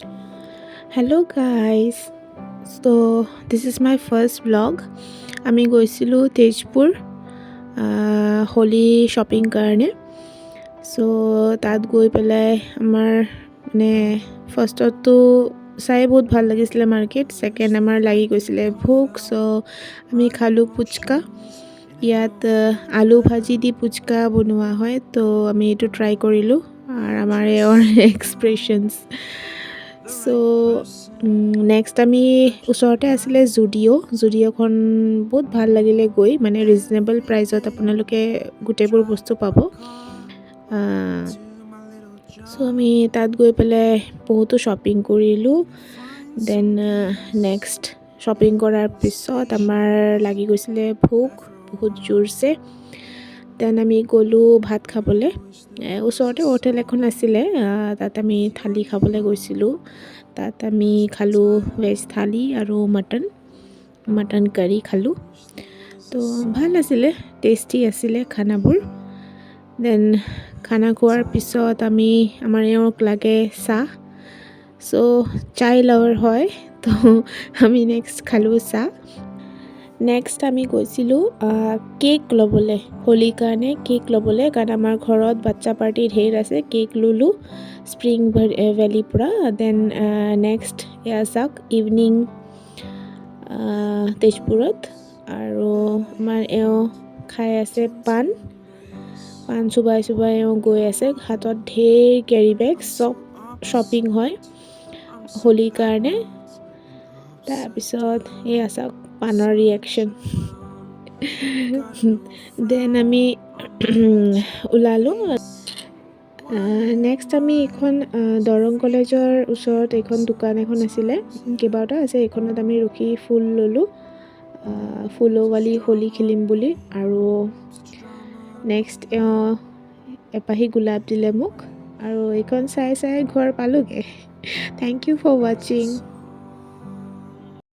Hello guys. So this is my first vlog. আমি গৈছিলোঁ Tezpur Holi shopping কাৰণে। সো তাত গৈ পেলাই আমাৰ মানে ফাৰ্ষ্টতো চাই বহুত ভাল লাগিছিলে মাৰ্কেট। ছেকেণ্ড আমাৰ লাগি গৈছিলে ভোক। সো আমি খালোঁ পুচকা। ইয়াত আলু ভাজি দি পুচকা বনোৱা হয়, তো আমি এইটো ট্ৰাই কৰিলোঁ আৰু আমাৰ এওঁৰ এক্সপ্ৰেশ্যনছ। সো নেক্সট আমি ওচৰতে আছিলে জুডিঅ'খন বহুত ভাল লাগিলে গৈ, মানে ৰিজনেবল প্ৰাইচত আপোনালোকে গোটেইবোৰ বস্তু পাব। সো আমি তাত গৈ পেলাই বহুতো শ্বপিং কৰিলোঁ। দেন নেক্সট শ্বপিং কৰাৰ পিছত আমাৰ লাগি গৈছিলে ভোক বহুত জোৰছে। দেন আমি গ'লোঁ ভাত খাবলৈ। ওচৰতে হোটেল এখন আছিলে, তাত আমি থালি খাবলৈ গৈছিলোঁ। তাত আমি খালোঁ ভেজ থালি আৰু মটন কাৰী খালোঁ। তো ভাল আছিলে, টেষ্টি আছিলে খানাবোৰ। দেন খানা খোৱাৰ পিছত আমাৰ এওঁক লাগে চাহ। চ' চাই লাভাৰ হয়, তো আমি নেক্সট খালোঁ চাহ। নেক্সট আমি গৈছিলোঁ কেক ল'বলৈ, হোলীৰ কাৰণে কেক ল'বলৈ, কাৰণ আমাৰ ঘৰত বাচ্চা পাৰ্টি ধেৰ আছে। কেক ল'লোঁ স্প্ৰিং ভেলীৰ পৰা। দেন নেক্সট এয়া চাওক ইভিনিং তেজপুৰত। আৰু আমাৰ এওঁ খাই আছে পাণ চুবাই এওঁ গৈ আছে। হাতত ধেৰ কেৰি বেগ, চব শ্বপিং হয় হোলীৰ কাৰণে। তাৰপিছত এয়া চাওক পাণৰ ৰিয়েকশ্যন। দেন আমি ওলালোঁ। নেক্সট আমি এইখন দৰং কলেজৰ ওচৰত এইখন দোকান এখন আছিলে, কেইবাটাও আছে। এইখনত আমি ৰখি ফুল ল'লোঁ, ফুলৱালী হোলী খেলিম বুলি। আৰু নেক্সট এপাহি গোলাপ দিলে মোক, আৰু এইখন চাই ঘৰ পালোঁগৈ। থেংক ইউ ফৰ ৱাচিং।